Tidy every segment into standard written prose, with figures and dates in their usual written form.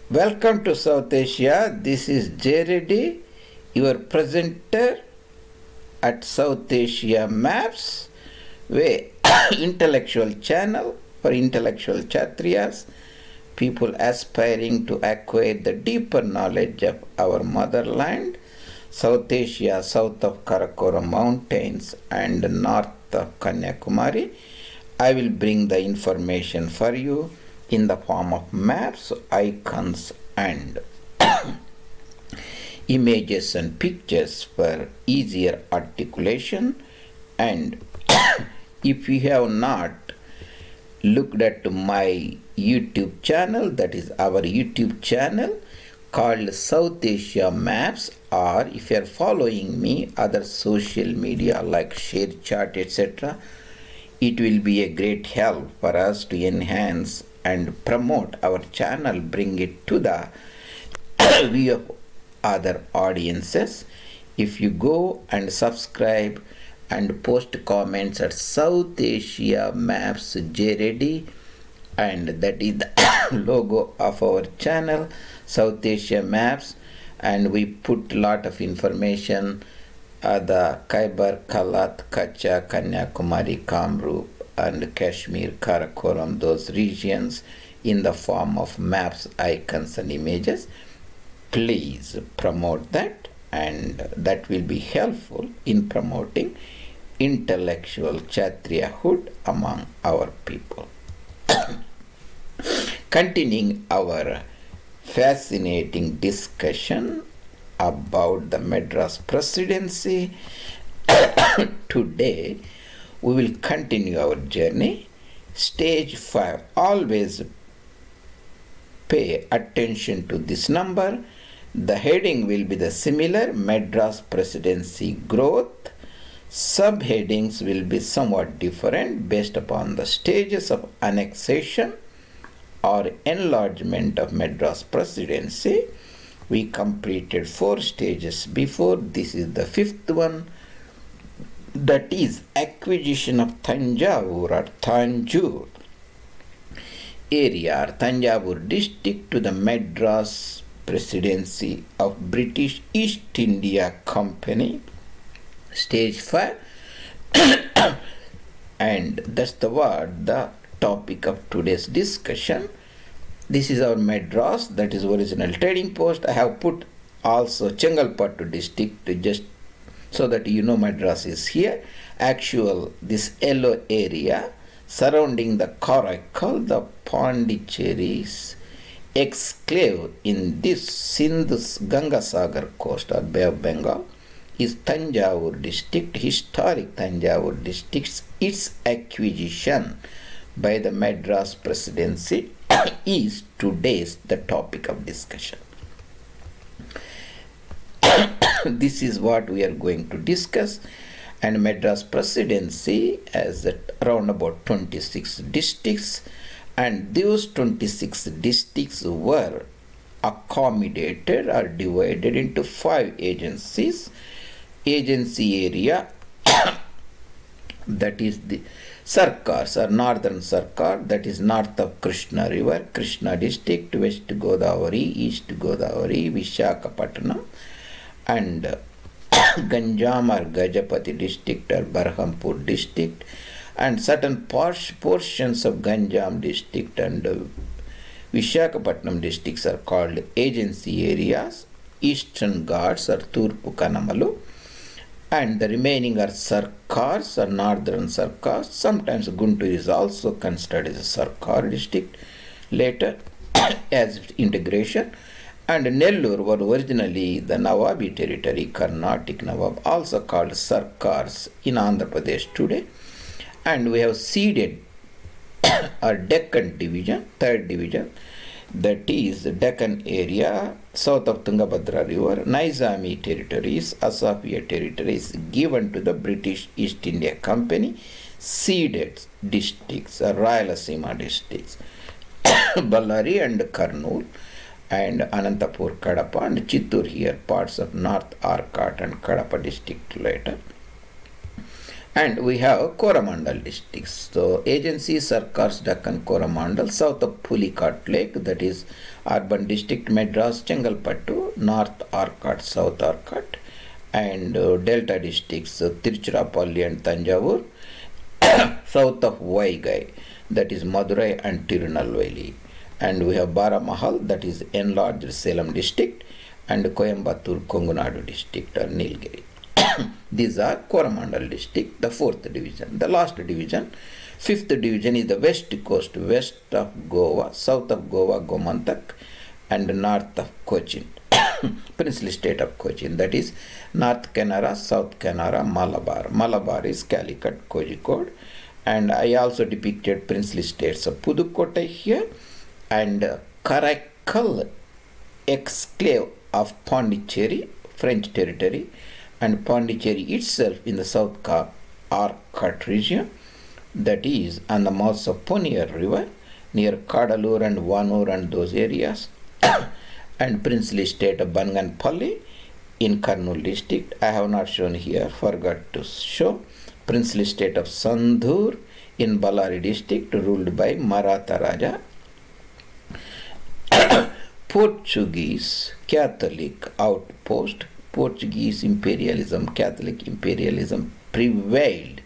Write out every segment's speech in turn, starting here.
Welcome to South Asia. This is Reddy, your presenter at South Asia Maps, where intellectual channel for intellectual Kshatriyas, people aspiring to acquire the deeper knowledge of our motherland, South Asia, south of Karakoram Mountains and north of Kanyakumari. I will bring the information for you in the form of maps, icons and images and pictures for easier articulation. And if you have not looked at my YouTube channel, that is our YouTube channel called South Asia Maps, or if you are following me other social media like ShareChat etc., it will be a great help for us to enhance and promote our channel, bring it to the view of other audiences. If you go and subscribe and post comments at South Asia Maps Reddy, and that is the logo of our channel, South Asia Maps, and we put lot of information, the Khyber, Kalat, Kacha, Kanyakumari, Kamrup and Kashmir, Karakoram, those regions in the form of maps, icons and images. Please promote that, and that will be helpful in promoting intellectual Kshatriyahood among our people. Continuing our fascinating discussion about the Madras Presidency, today we will continue our journey. Stage 5. Always pay attention to this number. The heading will be the similar, Madras Presidency growth. Subheadings will be somewhat different based upon the stages of annexation or enlargement of Madras Presidency. We completed 4 stages before. This is the 5th one, that is acquisition of Tanjavur or Tanjor area or Tanjavur District to the Madras Presidency of British East India Company. Stage 5 and that's the topic of today's discussion. This is our Madras, that is original trading post. I have put also Chengalpattu district to just so that you know Madras is here. Actual, this yellow area surrounding the coracle, the Pondicherry's exclave in this Sindhu's Gangasagar coast or Bay of Bengal is Tanjavur district, historic Tanjavur district. Its acquisition by the Madras Presidency is today's the topic of discussion. This is what we are going to discuss. And Madras Presidency has around about 26 districts, and those 26 districts were accommodated or divided into 5 agencies. Agency area that is the Sarkars or Northern Sarkar, that is north of Krishna River, Krishna District, West Godavari, East Godavari, Visakhapatnam, and Ganjam or Gajapati District or Berhampur District, and certain portions of Ganjam District and Visakhapatnam districts are called agency areas. Eastern Ghats or Turpu Kanamalu, and the remaining are Sarkars or Northern Sarkars. Sometimes Guntur is also considered as a Sarkar district later as integration. And Nellore were originally the Nawabi territory, Carnatic Nawab, also called Sarkars in Andhra Pradesh today. And we have ceded our Deccan division, 3rd division, that is the Deccan area south of Tungabhadra River, Nizami territories, Asafia territories given to the British East India Company, ceded districts, Rayalaseema districts, Ballari and Kurnool, and Anantapur, Kadapa, and Chittur here, parts of North Arcot and Kadapa district later. And we have Coromandel districts. So agency Sarkar's Deccan Coromandel, south of Pulicat Lake, that is urban district Madras Chengalpattu, north Arcot, south Arcot, and delta districts Tiruchirappalli and Tanjavur, south of Vaigai, that is Madurai and Tirunelveli. And we have Baramahal, that is enlarged Salem district, and Coimbatore Kongunadu district or Nilgiri. These are Coromandel district, the 4th division. The last division, 5th division, is the west coast, west of Goa, south of Goa, Gomantak, and north of Cochin, princely state of Cochin, that is North Canara, South Canara, Malabar. Malabar is Calicut, Kozhikode. And I also depicted princely states of Pudukkottai here, and Karaikal exclave of Pondicherry, French territory, and Pondicherry itself in the South Arcot region, that is on the mouths of Ponier River, near Kadalur and Vanur and those areas, and princely state of Banganpalli in Kurnool district. I have not shown here, forgot to show. Princely state of Sandhur in Ballari district, ruled by Maratha Raja. Portuguese Catholic outpost, Portuguese imperialism, Catholic imperialism prevailed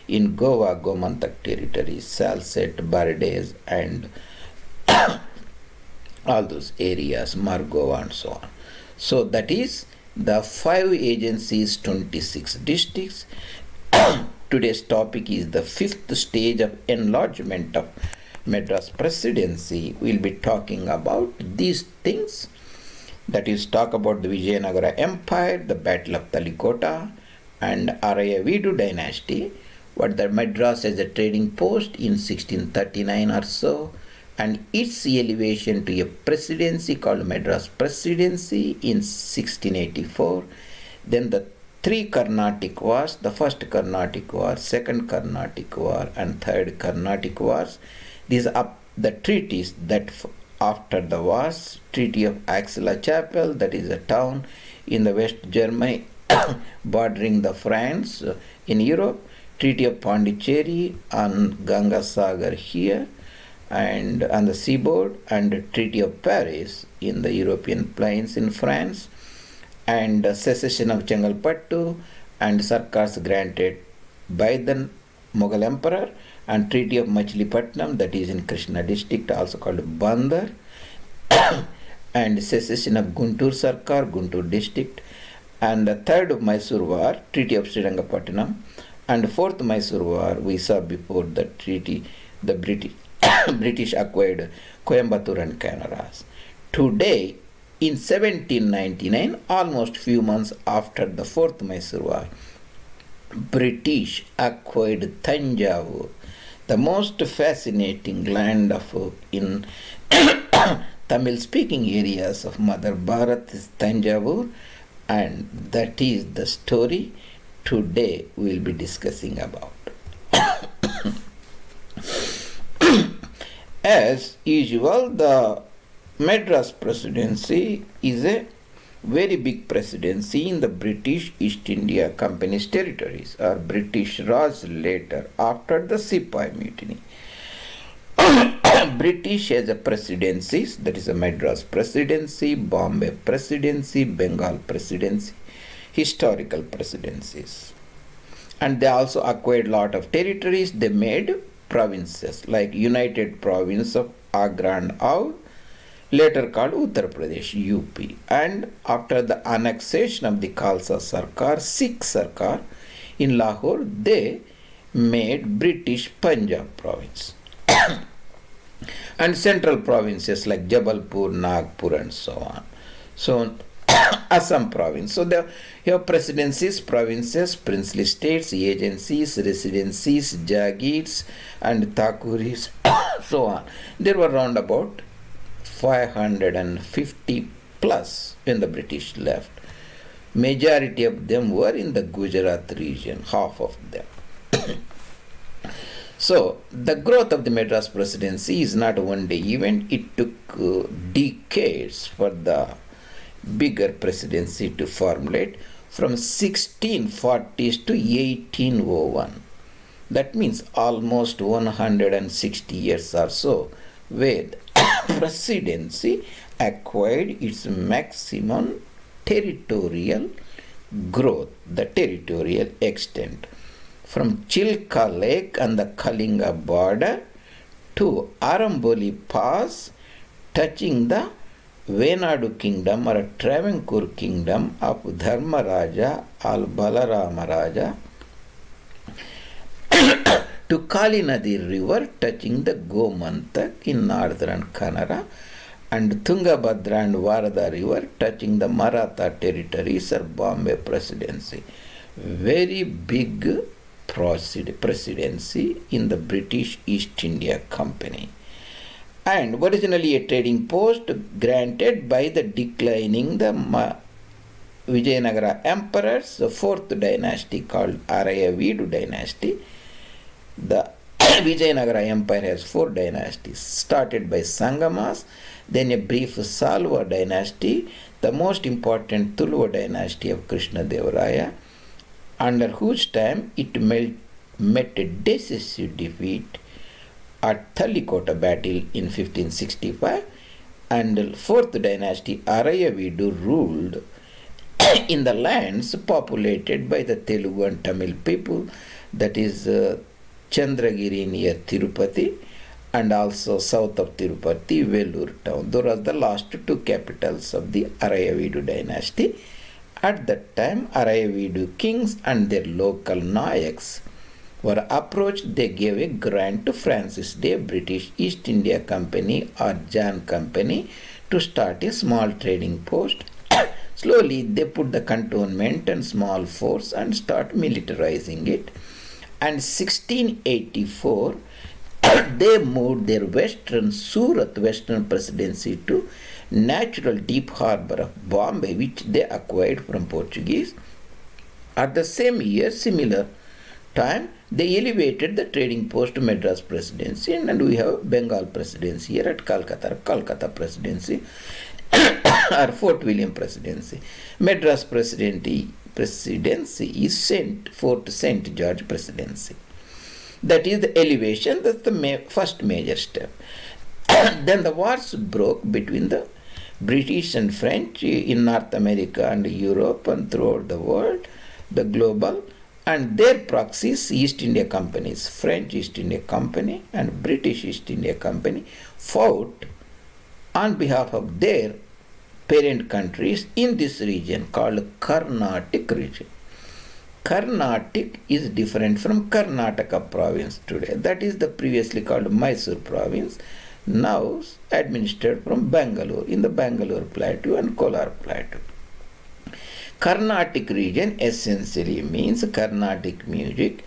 in Goa, Gomantak territories, Salsette, Bardes, and all those areas, Margova and so on. So that is the 5 agencies, 26 districts. Today's topic is the 5th stage of enlargement of Madras Presidency. We'll be talking about these things. That is, talk about the Vijayanagara Empire, the Battle of Talikota, and Arya Vedu Dynasty, what the Madras as a trading post in 1639 or so, and its elevation to a presidency called Madras Presidency in 1684. Then the 3 Carnatic Wars, the first Carnatic War, second Carnatic War, and third Carnatic Wars. These are the treaties that after the wars, Treaty of Aix-la-Chapelle, that is a town in the West Germany bordering the France in Europe, Treaty of Pondicherry on Ganga Sagar here and on the seaboard, and Treaty of Paris in the European plains in France, and secession of Chengalpattu and Sarkars granted by the Mughal Emperor, and Treaty of Machilipatnam, that is in Krishna district, also called Bandar, and secession of Guntur Sarkar, Guntur district, and the 3rd Mysore War, Treaty of Srirangapatnam, and 4th Mysore War, we saw before the treaty, the British acquired Coimbatore and Canaras. Today, in 1799, almost few months after the 4th Mysore War, British acquired Tanjavur, the most fascinating land of in Tamil speaking areas of Mother Bharat is Tanjavur, and that is the story today we will be discussing about. As usual, the Madras Presidency is a very big presidency in the British East India Company's territories, or British Raj later after the Sepoy Mutiny. British has a presidencies, that is a Madras Presidency, Bombay Presidency, Bengal Presidency, historical presidencies. And they also acquired lot of territories. They made provinces like United Province of Agra and Oudh, later called Uttar Pradesh, UP. And after the annexation of the Khalsa Sarkar, Sikh Sarkar in Lahore, they made British Punjab province. And central provinces like Jabalpur, Nagpur and so on. So Assam province. So there you have presidencies, provinces, princely states, agencies, residencies, jagirs and thakuris, so on. There were round about 550 plus when the British left. Majority of them were in the Gujarat region, half of them. So the growth of the Madras Presidency is not a one-day event. It took decades for the bigger presidency to formulate. from 1640s to 1801. That means almost 160 years or so, where the presidency acquired its maximum territorial growth, the territorial extent, from Chilka Lake and the Kalinga border to Aramboli Pass, touching the Venadu kingdom or Travancore kingdom of Dharmaraja or Balaramaraja, to Kali Nadi river touching the Gomantak in northern Kannada, and Tungabhadra and Varada river touching the Maratha territories or Bombay Presidency. Very big presidency in the British East India Company, and originally a trading post granted by the declining the Vijayanagara emperors, the fourth dynasty called Arya Vedu dynasty. The Vijayanagara Empire has four dynasties, started by Sangamas, then a brief Salva dynasty, the most important Tuluva dynasty of Krishnadevaraya, under whose time it met a decisive defeat at Thalikota battle in 1565, and the fourth dynasty Arya Vedu ruled in the lands populated by the Telugu and Tamil people, that is Chandragiri near Tirupati, and also south of Tirupati, Vellore town. Those are the last two capitals of the Arya Vedu dynasty. At that time, Arya Vedu kings and their local Nayaks were approached. They gave a grant to Francis Day, British East India Company or Jan Company, to start a small trading post. Slowly, they put the cantonment and small force and start militarizing it. And 1684, they moved their Surat Western Presidency to natural deep harbor of Bombay, which they acquired from Portuguese. At the same year, similar time, they elevated the trading post to Madras Presidency, and we have Bengal Presidency here at Calcutta Presidency or Fort William Presidency. Madras Presidency is Fort St. George Presidency. That is the elevation, that's the first major step. Then the wars broke between the British and French in North America and Europe and throughout the world, the global, and their proxies, East India Companies, French East India Company and British East India Company, fought on behalf of their parent countries in this region called Carnatic region. Carnatic is different from Karnataka province today. That is the previously called Mysore province, now administered from Bangalore, in the Bangalore Plateau and Kolar Plateau. Carnatic region essentially means Carnatic music,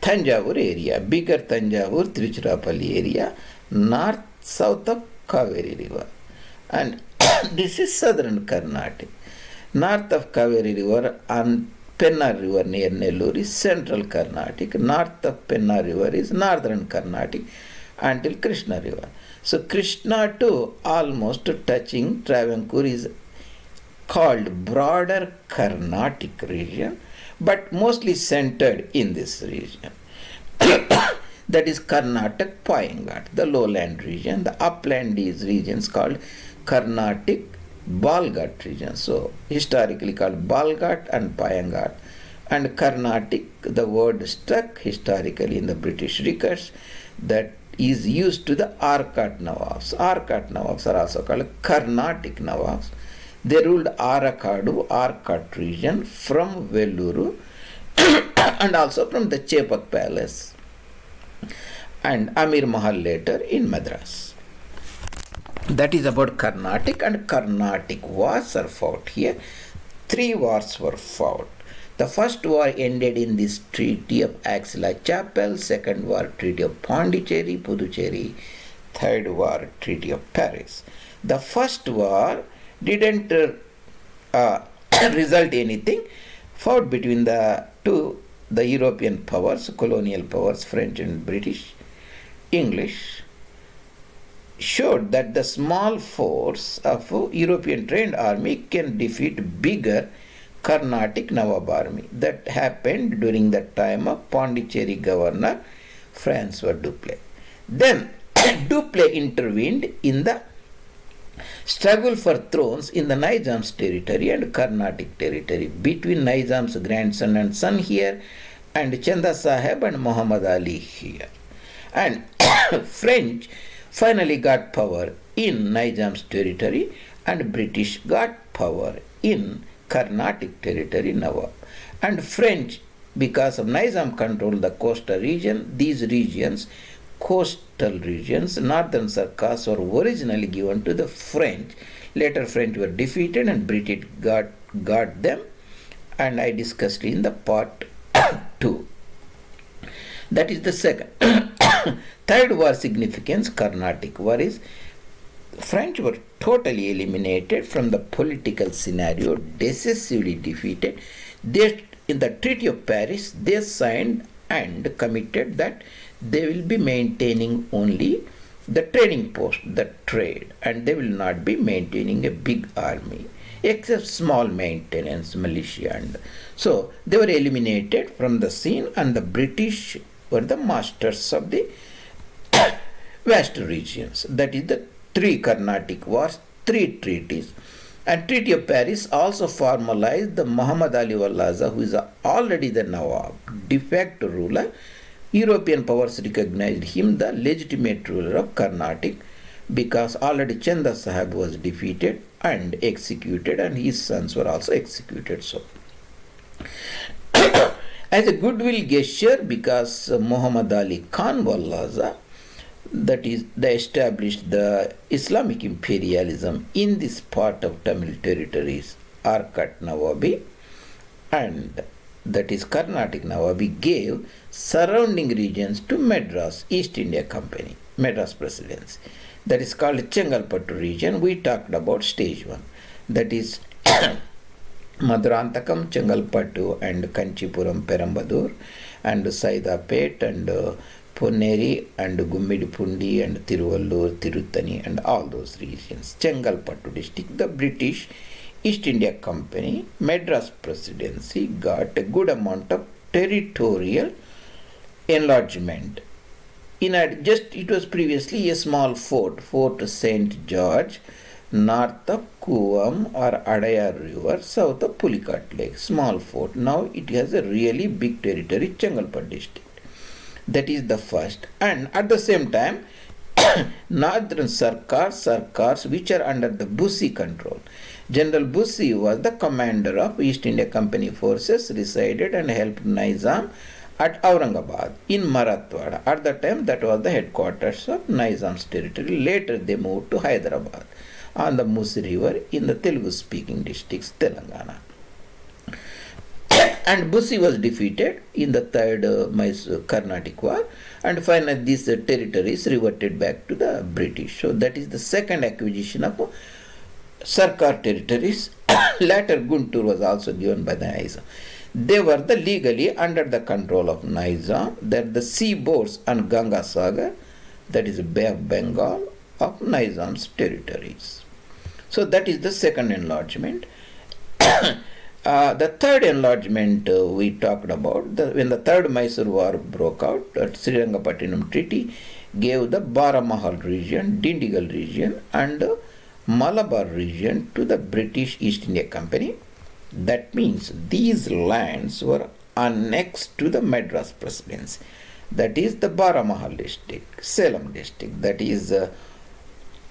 Tanjavur area, bigger Tanjavur, Tiruchirappalli area, north, south of Kaveri river. And this is southern Carnatic. North of Kaveri river and Penna river near Nellore is central Carnatic. North of Penna river is northern Carnatic until Krishna river. So Krishna to almost touching Travancore is called broader Carnatic region, but mostly centered in this region. That is Carnatic Payangat, the lowland region. The upland is regions called Carnatic Balghat region. So historically called Balghat and Payangat. And Carnatic, the word stuck historically in the British records, that is used to the Arcot Nawabs. Arcot Nawabs are also called Carnatic Nawabs. They ruled Arakadu, Arcot region from Vellore and also from the Chepak Palace, and Amir Mahal later in Madras. That is about Carnatic, and Carnatic wars are fought here. 3 wars were fought. The first war ended in this Treaty of Axilla Chapel, second war Treaty of Pondicherry, Puducherry, third war Treaty of Paris. The first war didn't result anything, fought between the European powers, colonial powers, French and British. English showed that the small force of European trained army can defeat bigger Carnatic Nawab army. That happened during the time of Pondicherry governor Francois Dupleix. Then Dupleix intervened in the struggle for thrones in the Nizam's territory and Carnatic territory between Nizam's grandson and son here and Chanda Sahib and Muhammad Ali here. And French finally got power in Nizam's territory and British got power in Carnatic territory Nawab. And French, because of Nizam controlled the coastal region, these regions, coastal regions, northern Sarkars were originally given to the French. Later French were defeated and British got them, and I discussed in the part 2. That is the second. Third war significance, Carnatic War, is French were totally eliminated from the political scenario, decisively defeated. They, in the Treaty of Paris, they signed and committed that they will be maintaining only the trading post, the trade, and they will not be maintaining a big army, except small maintenance, militia. And so they were eliminated from the scene, and the British were the masters of the vast regions. That is the 3 Carnatic Wars, 3 treaties. And Treaty of Paris also formalized the Muhammad Ali Wallaza, who is already the Nawab, de facto ruler. European powers recognized him the legitimate ruler of Carnatic because already Chanda Sahib was defeated and executed, and his sons were also executed. So, as a goodwill gesture, because Muhammad Ali Khan Wallaza, that is, they established the Islamic imperialism in this part of Tamil territories, Arcot Nawabi, and that is Carnatic Nawabi, gave surrounding regions to Madras East India Company, Madras Presidency. That is called Chengalpattu region. We talked about stage 1. That is Madurantakam, Chengalpattu and Kanchipuram, Perambadur, and Saidapet and Ponneri and Gummidipundi and Tiruvallur, Tirutani and all those regions. Chengalpattu district, the British East India Company, Madras Presidency got a good amount of territorial enlargement. It was previously a small fort, Fort St. George, north of Kuvam or Adayar River, south of Pulicat Lake. Small fort. Now it has a really big territory, Chengalpattu district. That is the first. And at the same time, northern Sarkars which are under the Bussy control. General Bussy was the commander of East India Company forces, resided and helped Nizam at Aurangabad in Marathwada. At the time, that was the headquarters of Nizam's territory. Later, they moved to Hyderabad on the Musi River in the Telugu-speaking districts, Telangana. And Bussy was defeated in the 3rd Carnatic War, and finally these territories reverted back to the British. So that is the second acquisition of Sarkar territories. Later Guntur was also given by the Nizam. They were legally under the control of Nizam. That the seaboards and Ganga Sagar, that is Bay of Bengal, of Nizam's territories. So that is the second enlargement. The third enlargement we talked about, when the third Mysore War broke out, at Srirangapattinam Treaty gave the Baramahal region, Dindigal region and Malabar region to the British East India Company. That means these lands were annexed to the Madras Presidency. That is the Baramahal district, Salem district, that is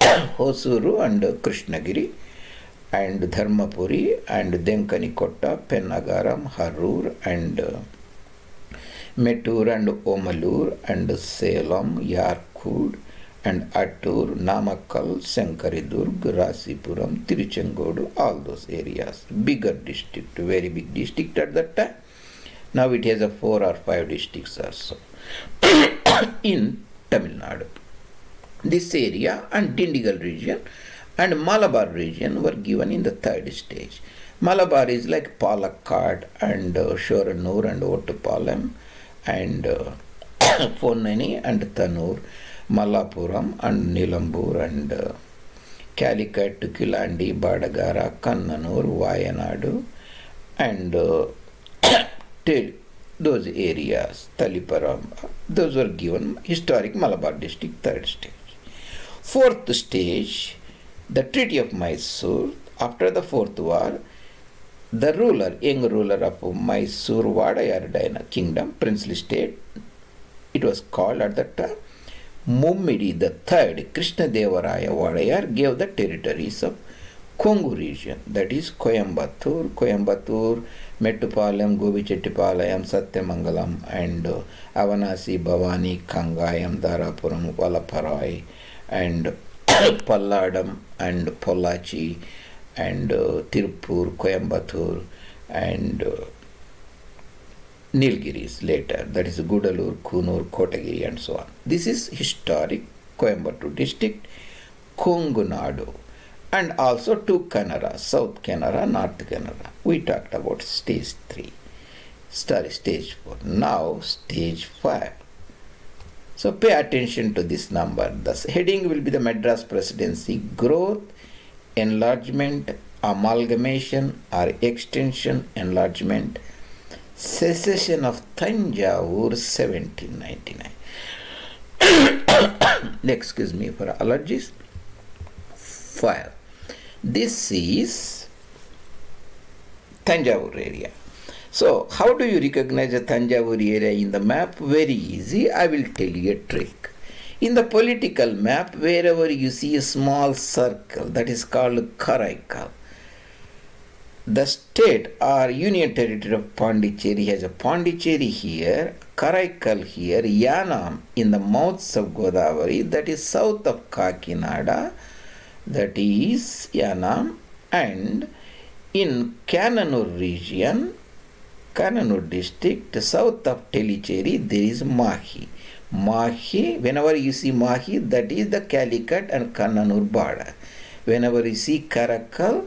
Hosuru and Krishnagiri, and Dharmapuri and Denkanikotta, Pennagaram, Harur and Mettur and Omalur and Salem, Yarkud and Attur, Namakkal, Sankaridurg, Rasipuram, Tiruchengodu, all those areas. Bigger district, very big district at that time. Now it has a 4 or 5 districts or so in Tamil Nadu. This area and Dindigal region and Malabar region were given in the 3rd stage. Malabar is like Palakkad and Shoranur and Ottupalam and Ponnani and Thanur, Malapuram and Nilambur and Calicut, Kilandi, Badagara, Kannanur, Vayanadu and those areas, Taliparamba, those were given historic Malabar district, third stage. Fourth stage, the Treaty of Mysore. After the fourth war, the young ruler of Mysore Vadayar kingdom, princely state, it was called at that time, Mummidi the third, Krishnadevaraya Vadayar, gave the territories of Kongu region, that is Coimbatore, Mettupalayam, Govichettipalayam, Satyamangalam, and Avanasi, Bhavani, Kangayam, Darapuram, Valaparai, and Palladam, and Pollachi, and Tirupur, Coimbatore, and Nilgiris later, that is Gudalur, Kunur, Kotagiri, and so on. This is historic Coimbatore district, Kongu Nadu, and also two Canara, South Canara, North Canara. We talked about stage 3, stage 4. Now stage 5. So pay attention to this number. The heading will be the Madras Presidency: growth, enlargement, amalgamation or extension, enlargement, secession of Tanjavur 1799. Excuse me for allergies. 5. This is Tanjavur area. So how do you recognize the Tanjavur area in the map? Very easy. I will tell you a trick. In the political map, wherever you see a small circle, that is called Karaikal. The state or union territory of Pondicherry has a Pondicherry here, Karaikal here, Yanam in the mouths of Godavari, that is south of Kakinada, that is Yanam, and in Kannanur region, Kannanur district, south of Tellicherry, there is Mahi. Mahi, whenever you see Mahi, that is the Calicut and Kannanur border. Whenever you see Karaikal,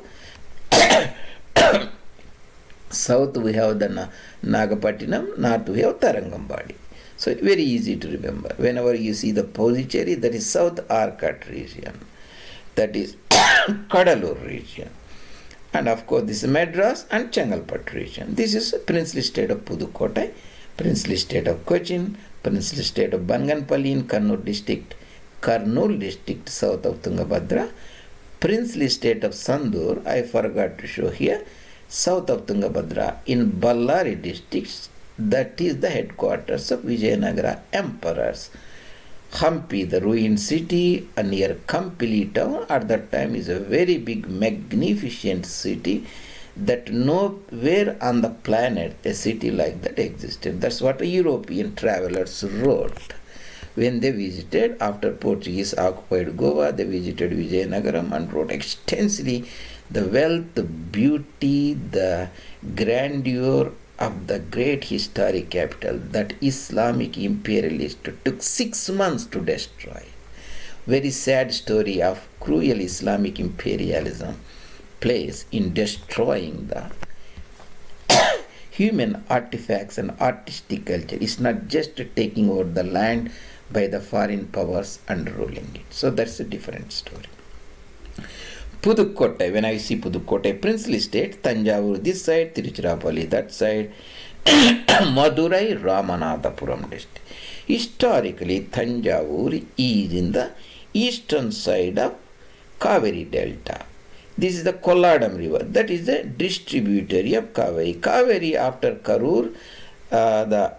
south we have the Nagapattinam, north we have Tarangambadi. So very easy to remember. Whenever you see the Pondicherry, that is South Arcot region, that is Kadalur region. And of course this is Madras and Chengalpattu region. This is princely state of Pudukkottai, princely state of Cochin, princely state of Banganpalli in Kannur district, Kurnool district south of Tungabhadra, princely state of Sandur, I forgot to show here, south of Tungabhadra in Ballari district, that is the headquarters of Vijayanagara emperors. Hampi, the ruined city near Kampili town, at that time is a very big, magnificent city that nowhere on the planet a city like that existed. That's what the European travelers wrote. When they visited, after Portuguese occupied Goa, they visited Vijayanagaram and wrote extensively the wealth, the beauty, the grandeur of the great historic capital that Islamic imperialist took 6 months to destroy. Very sad story of cruel Islamic imperialism plays in destroying the human artifacts and artistic culture. It's not just taking over the land by the foreign powers and ruling it. So that's a different story. Pudukkottai, when I see Pudukkottai, princely state, Tanjavur this side, Tiruchirappalli that side, Madurai, Ramanathapuram district. Historically, Tanjavur is in the eastern side of Kaveri Delta. This is the Kolladam river, that is the distributary of Kaveri. Kaveri after Karur, the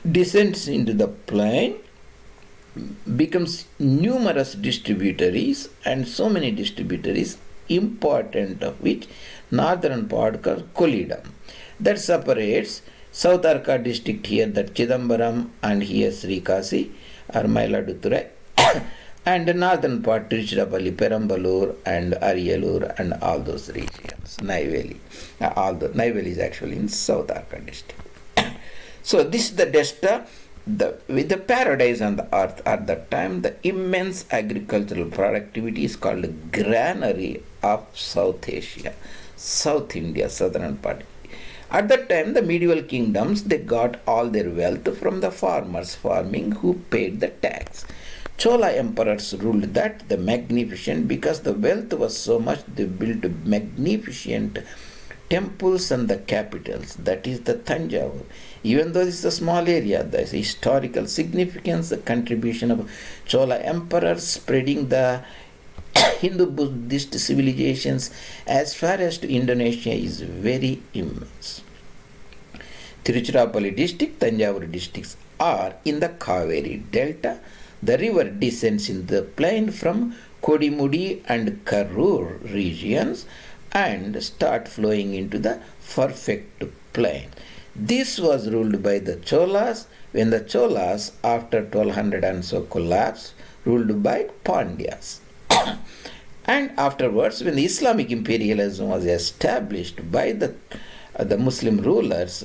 descends into the plain, becomes numerous distributaries, and so many distributaries, important of which northern part called Kolidam. That separates South Arcot district here, that Chidambaram, and here Srikasi or Mailaduturai, and the northern part Tiruchirappalli, Perambalur and Ariyalur and all those regions, Neyveli. Neyveli is actually in South Arcot district. So this is the Desta, with the paradise on the earth at that time. The immense agricultural productivity is called the granary of South Asia, South India, southern part. At that time, the medieval kingdoms, they got all their wealth from the farmers farming who paid the tax. Chola emperors ruled that, the magnificent, because the wealth was so much, they built magnificent temples and the capitals, that is the Tanjavur. Even though this is a small area, there is historical significance, the contribution of Chola emperors spreading the Hindu-Buddhist civilizations as far as to Indonesia is very immense. Tiruchirappalli district, Tanjavur districts are in the Kaveri Delta. The river descends in the plain from Kodimudi and Karur regions and start flowing into the perfect plain. This was ruled by the Cholas, when the Cholas after 1200 and so collapsed, ruled by Pandyas. And afterwards, when the Islamic imperialism was established by the Muslim rulers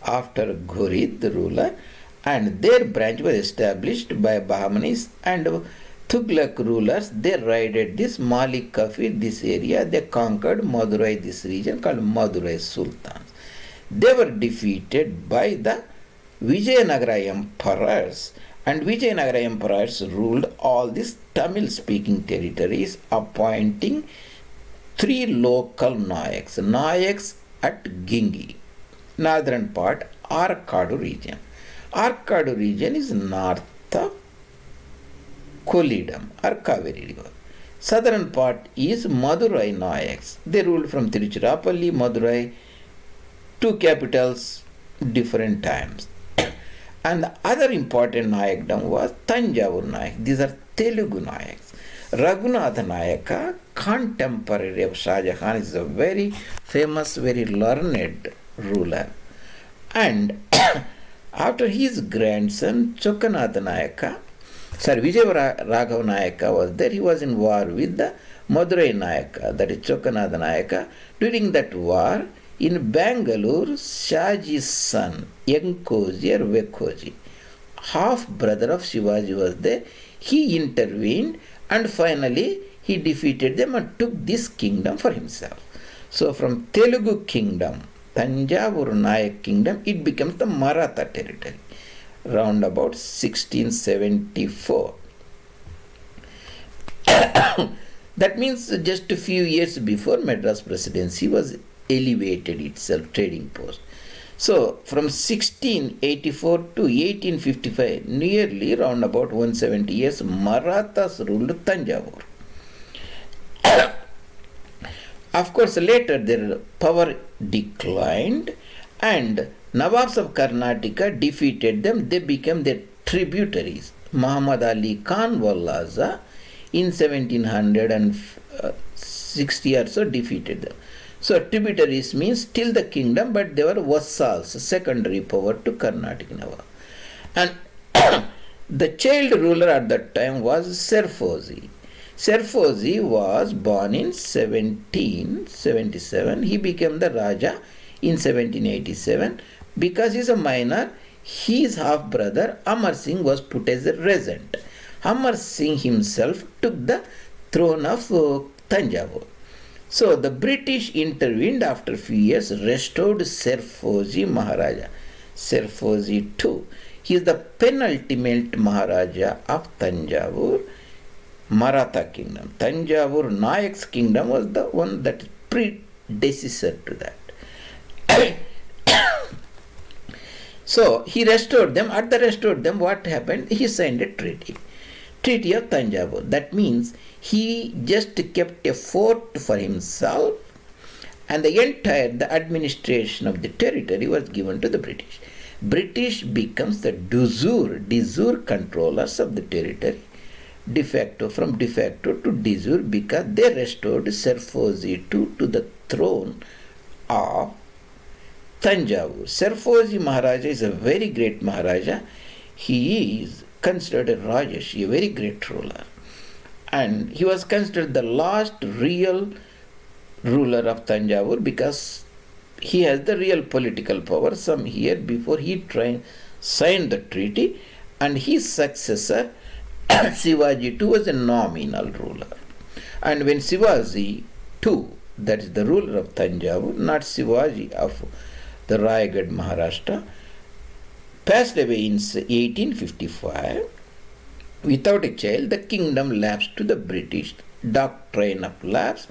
after Ghurid, the ruler, and their branch was established by Bahmanis and Tughlaq rulers, they raided this Malik Kafir, this area, they conquered Madurai, this region called Madurai Sultans. They were defeated by the Vijayanagara emperors, and Vijayanagara emperors ruled all these Tamil-speaking territories, appointing 3 local Nayaks at Gingi, northern part, Arcadu region. Arcadu region is north of Kolidam or Kaveri river. Southern part is Madurai Nayaks. They ruled from Tiruchirappalli, Madurai, 2 capitals, different times. And the other important Nayakdom was Tanjavur Nayak. These are Telugu Nayaks. Raghunath Nayaka, contemporary of Shah Jahan, is a very famous, very learned ruler. And after his grandson, Chokanath Nayaka, Vijay Raghav Nayaka was there. He was in war with the Madurai Nayaka, that is Chokanath Nayaka. During that war, in Bangalore, Shahji's son, Yankoji or Vekoji, half brother of Shivaji, was there. He intervened and finally he defeated them and took this kingdom for himself. So from Telugu kingdom, Tanjavur Nayak kingdom, it becomes the Maratha territory, round about 1674. That means just a few years before, Madras Presidency was elevated itself, trading post. So from 1684 to 1855, nearly round about 170 years, Marathas ruled Tanjavur. Of course, later their power declined and Nawabs of Karnataka defeated them. They became their tributaries. Muhammad Ali Khan Wallaza in 1760 or so defeated them. So tributaries means still the kingdom, but they were vassals, secondary power to Carnatic Nawab. And the child ruler at that time was Serfozi. Serfozi was born in 1777. He became the Raja in 1787. Because he is a minor, his half-brother Amar Singh was put as a regent. Amar Singh himself took the throne of Tanjavur. So the British intervened after a few years, restored Serfozi Maharaja. Serfozi II. He is the penultimate Maharaja of Tanjavur, Maratha kingdom. Tanjavur Nayak's kingdom was the one that predecessor to that. So he restored them. At the restored them, what happened? He signed a treaty. Treaty of Tanjavur. That means he just kept a fort for himself, and the administration of the territory was given to the British. British becomes the de jure controllers of the territory, from de facto to de jure, because they restored Serfozi II to the throne of Tanjavur. Serfozi Maharaja is a very great Maharaja. He is considered a Rajashi, a very great ruler. And he was considered the last real ruler of Tanjavur because he has the real political power. Some year before he signed the treaty, and his successor, Shivaji II, was a nominal ruler. And when Shivaji II, that is the ruler of Tanjavur, not Shivaji of the Raigad Maharashtra, passed away in 1855, without a child, the kingdom lapsed to the British. Doctrine of lapse.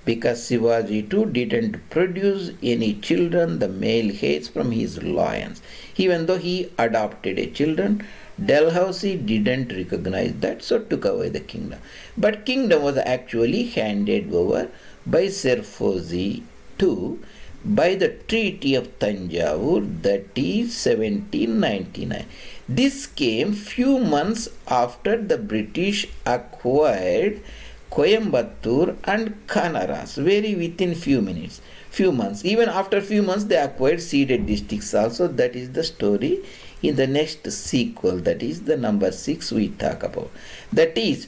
because Shivaji too didn't produce any children, the male heirs from his loins. Even though he adopted a children, Dalhousie didn't recognize that, so took away the kingdom. But kingdom was actually handed over by Serfozi too by the Treaty of Tanjavur, that is 1799. This came few months after the British acquired Coimbatore and Canaras, very within few months. Even after few months they acquired ceded districts also. That is the story in the next sequel, that is the number 6 we talk about. That is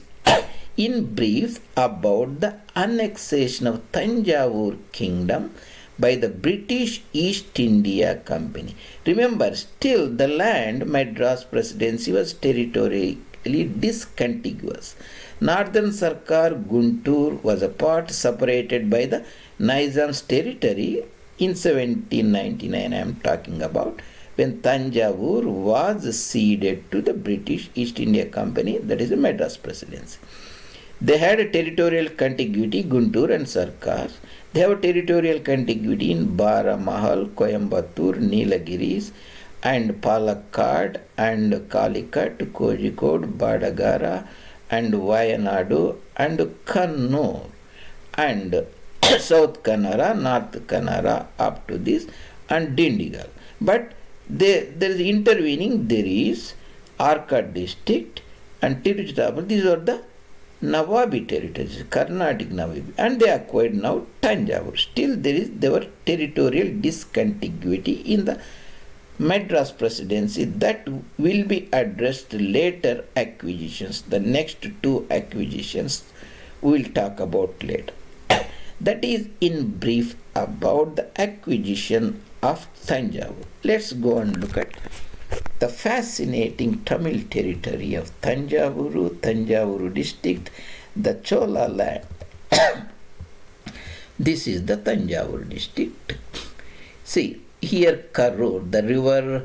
in brief about the annexation of Tanjavur kingdom by the British East India Company. Remember, still the land Madras Presidency was territorially discontiguous. Northern Sarkar Guntur was a part separated by the Nizam's territory in 1799. I am talking about when Tanjavur was ceded to the British East India Company, that is the Madras Presidency. They had a territorial contiguity, Guntur and Sarkar. They have a territorial contiguity in Baramahal, Coimbatore, Neelagiris, and Palakkad, and Calicut, Kozhikode, Badagara, and Wayanadu, and Kannur, and South Kannara, North Kannara, up to this, and Dindigal. But there is intervening, there is Arcot district and Tiruchirappalli. These are the Nawabi territories, Carnatic Nawabi, and they acquired now Tanjavur. Still there were territorial discontiguity in the Madras Presidency that will be addressed later acquisitions. The next two acquisitions we will talk about later. That is in brief about the acquisition of Tanjavur. Let's go and look at the fascinating Tamil territory of Tanjavur district, the Chola land. This is the Tanjavur district. See, here Karur, the river,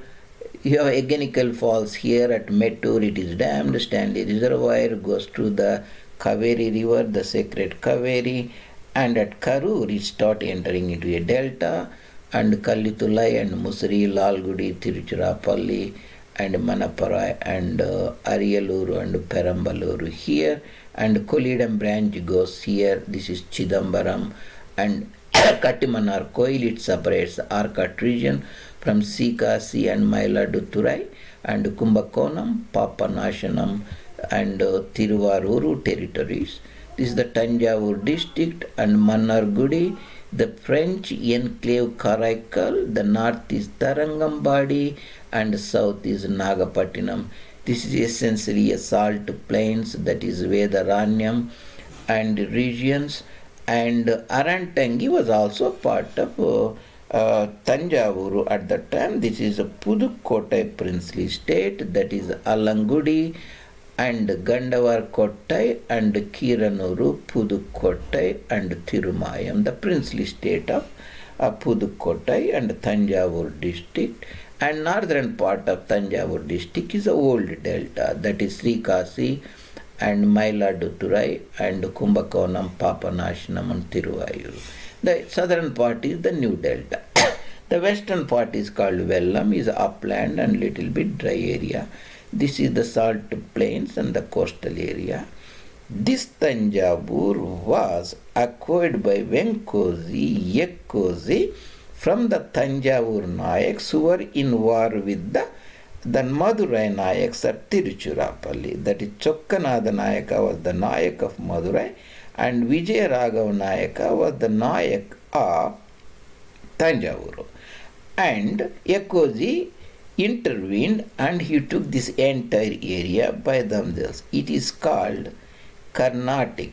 you have Agenical Falls here at Mettur, it is dammed. Stanley Reservoir goes through the Kaveri river, the sacred Kaveri, and at Karur it starts entering into a delta, and Kallitulai and Musri, Lalgudi, Tiruchirappalli, and Manaparai, and Ariyaluru and Perambaluru here, and Kolidam branch goes here. This is Chidambaram, and Kattimanar Koil, it separates the Arcot region from Sikasi and Mailaduturai, and Kumbakonam, Papanashanam, and Tiruvaruru territories. This is the Tanjavur district, and Mannargudi, the French enclave Karaikal. The north is Tarangambadi and south is Nagapattinam. This is essentially a salt plains, that is Vedaranyam and regions. And Arantangi was also part of Tanjavur at the time. This is a Pudukottai princely state, that is Alangudi, and Gandavar Kottai, and Kiranuru, Pudukottai, and Thirumayam, the princely state of Pudukottai and Tanjavur district. And northern part of Tanjavur district is the old delta, that is Srikasi and Mailaduturai and Kumbakonam, Papanashanam and Tiruvayur. The southern part is the new delta. The western part is called Vellam, is upland and little bit dry area. This is the salt plains and the coastal area. This Tanjavur was acquired by Venkosi, Yekkosi from the Tanjavur Nayaks who were in war with the Madurai Nayaks at Tiruchirappalli. That is Chokkanatha Nayaka was the Nayak of Madurai, and Vijaya Raghav Nayaka was the Nayak of Tanjavur. And Yekkosi intervened and he took this entire area by themselves. It is called Carnatic,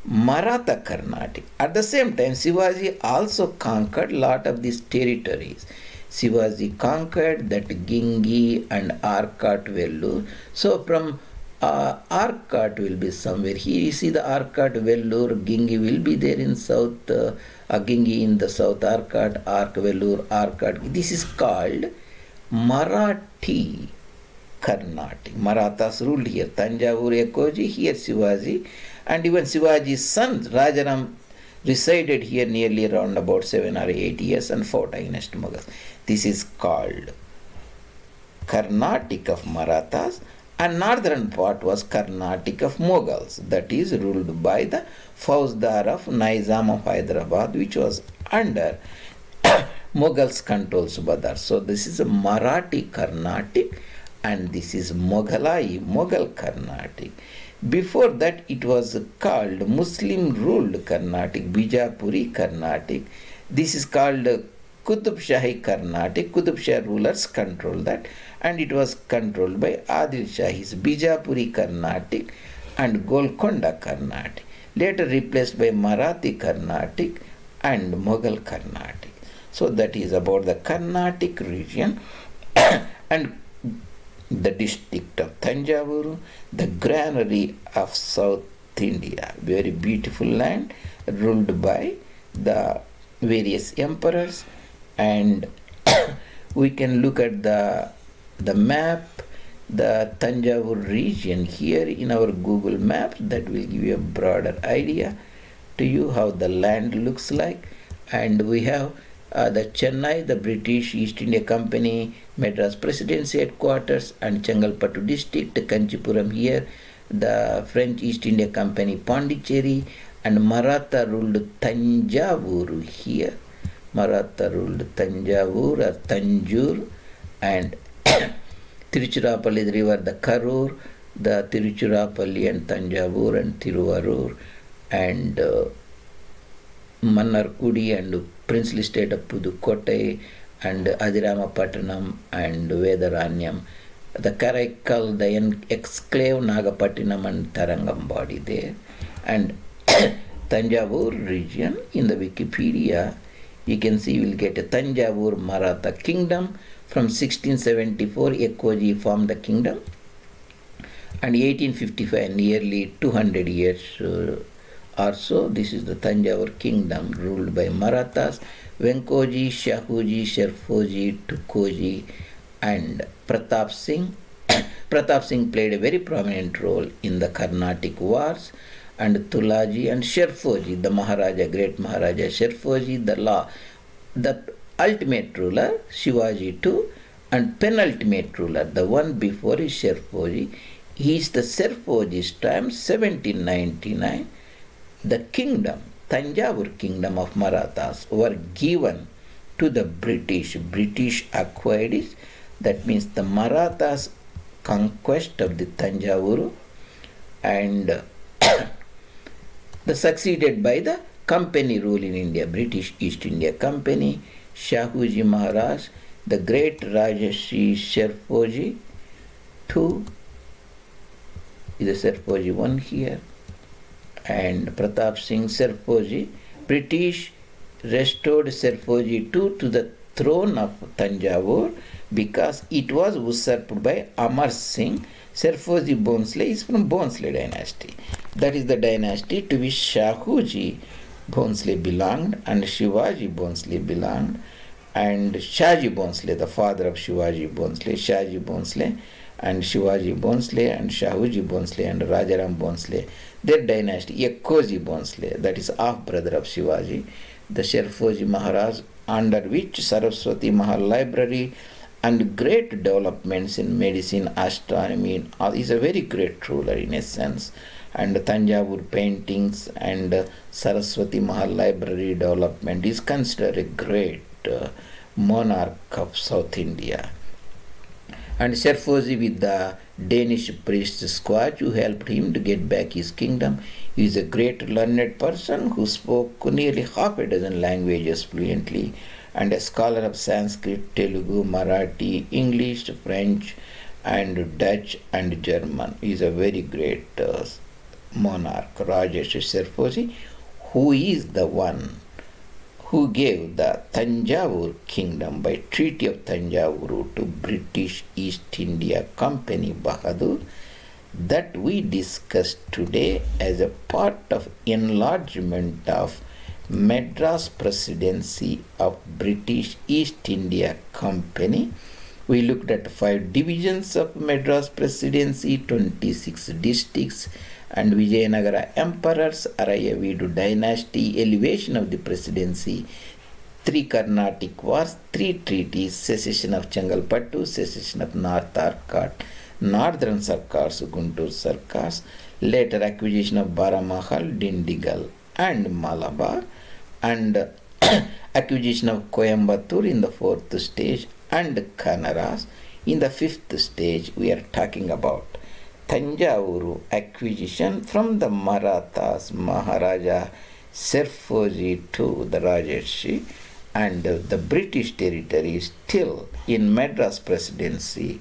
Maratha Carnatic. At the same time, Shivaji also conquered lot of these territories. Shivaji conquered that Gingi and Arcot Vellur. So from Arcot will be somewhere here. You see the Arcot Vellur, Gingi will be there in south, Gingi in the south, Arcot, Vellur, Arcot. This is called Marathi Carnatic. Marathas ruled here. Tanjavur Ekoji, here Shivaji, and even Shivaji's son Rajaram resided here nearly around about 7 or 8 years and fought against Mughals. This is called Carnatic of Marathas, and northern part was Carnatic of Mughals, that is ruled by the Fauzdar of Nizam of Hyderabad, which was under Mughals control Subadar. So this is a Marathi Carnatic and this is Mughalai Mughal Carnatic. Before that it was called Muslim ruled Carnatic, Bijapuri Carnatic. This is called Qutub Shahi Carnatic. Qutub Shah rulers control that, and it was controlled by Adil Shahis, Bijapuri Carnatic and Golconda Carnatic, later replaced by Marathi Carnatic and Mughal Carnatic. So that is about the Carnatic region and the district of Tanjavur, the granary of South India, very beautiful land ruled by the various emperors. And we can look at the map, the Tanjavur region here in our Google Maps. That will give you a broader idea to you how the land looks like. And we have the Chennai, the British East India Company, Madras Presidency headquarters, and Chengalpattu district, Kanchipuram here, the French East India Company, Pondicherry, and Maratha ruled Tanjavur here. Maratha ruled Tanjavur or Tanjore, and Tiruchirappalli river, the Karur, the Tiruchirappalli and Tanjavur and Tiruvarur, and Mannarkudi and princely state of Pudukkottai and Adiramapattanam and Vedaranyam, the Karaikal, the exclave Nagapattinam and Tarangambadi there. And Tanjavur region, in the Wikipedia, you can see you will get a Tanjavur Maratha kingdom. From 1674, Ekoji formed the kingdom, and 1855, nearly 200 years or so, this is the Tanjavur kingdom ruled by Marathas, Venkoji, Shahuji, Sherfoji, Tukoji, and Pratap Singh. Pratap Singh played a very prominent role in the Carnatic Wars, and Tulaji and Sherfoji, the Maharaja, great Maharaja Sherfoji, the ultimate ruler, Shivaji too, and penultimate ruler, the one before is Sherfoji. He is the Sherfoji's time, 1799. The kingdom, Tanjavur kingdom of Marathas, were given to the British. British acquired it. That means the Marathas conquest of the Tanjavur, and the succeeded by the company rule in India, British East India Company, Shahuji Maharaj, the great Rajarshi Sherfoji, 2 is a Sherfoji 1 here, and Pratap Singh Sherfoji. British restored Sherfoji 2 to the throne of Tanjavur because it was usurped by Amar Singh. Sherfoji Bhonsle is from Bhonsle dynasty. That is the dynasty to which Shahuji Bhonsle belonged and Shivaji Bhonsle belonged, and Shaji Bhonsle, the father of Shivaji Bhonsle, Shaji Bhonsle, and Shivaji Bhonsle and Shahuji Bhonsle and Rajaram Bhonsle, their dynasty, Ekoji Bhonsle, that is half brother of Shivaji, the Sherfoji Maharaj, under which Saraswati Mahal Library and great developments in medicine, astronomy, is a very great ruler in a sense, and Tanjavur paintings and Saraswati Mahal Library development is considered a great monarch of South India. And Sherfoji with the Danish priest Squatch who helped him to get back his kingdom. He is a great learned person who spoke nearly half a dozen languages fluently, and a scholar of Sanskrit, Telugu, Marathi, English, French, and Dutch and German. He is a very great monarch, Rajarshi Sherfoji, who is the one who gave the Tanjavur kingdom by Treaty of Tanjavur to British East India Company Bahadur, that we discussed today as a part of enlargement of Madras Presidency of British East India Company. We looked at 5 divisions of Madras Presidency, 26 districts, and Vijayanagara emperors, Arya Vedu dynasty, elevation of the presidency, 3 Carnatic wars, 3 treaties, secession of Chengalpattu, secession of North Arcot, Northern Sarkars, Guntur Sarkars, later acquisition of Baramahal, Dindigal and Malabar, and acquisition of Coimbatore in the 4th stage, and Kanaras. In the 5th stage, we are talking about Tanjavur acquisition from the Marathas, Maharaja Serfoji to the Rajarshi, and the British territory still in Madras Presidency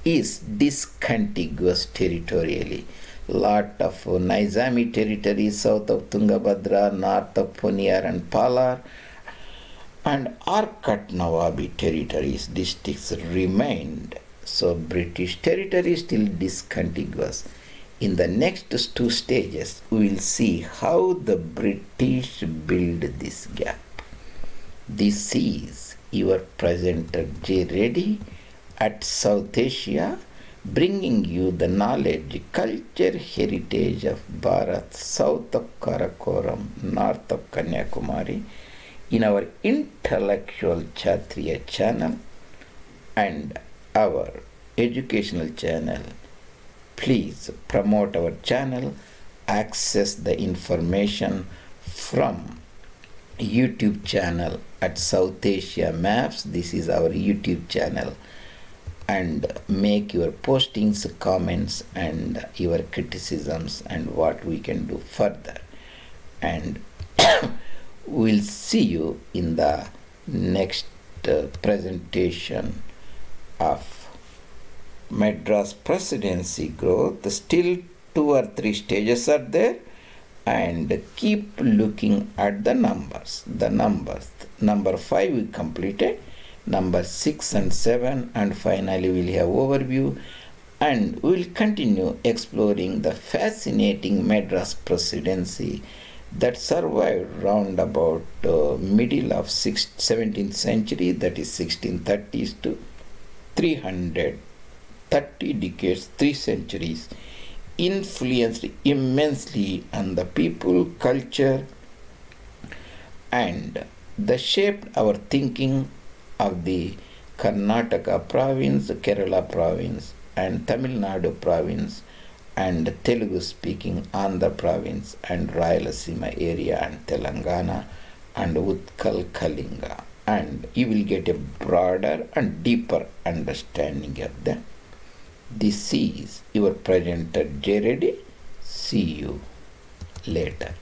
is discontiguous territorially. Lot of Nizami territory south of Tungabhadra, north of Poniar and Palar, and Arcot Nawabi territories, districts remained. So British territory still discontiguous. In the next 2 stages, we will see how the British build this gap. This is your presenter J. Reddy at South Asia, bringing you the knowledge, culture, heritage of Bharat, south of Karakoram, north of Kanyakumari, in our intellectual Kshatriya channel and our educational channel. Please promote our channel, access the information from YouTube channel at South Asia Maps. This is our YouTube channel, and make your postings, comments and your criticisms and what we can do further. And we'll see you in the next presentation of Madras Presidency growth. Still 2 or 3 stages are there, and keep looking at the numbers. Number 5 we completed, number 6 and 7, and finally we'll have overview, and we'll continue exploring the fascinating Madras Presidency that survived round about middle of 17th century, that is 1630s to 330 decades, 3 centuries, influenced immensely on the people, culture, and the shaped our thinking of the Karnataka province, Kerala province, and Tamil Nadu province, and Telugu speaking Andhra province, and Rayalaseema area, and Telangana, and Utkal Kalinga. And you will get a broader and deeper understanding of them. This is your presenter J. Reddy. See you later.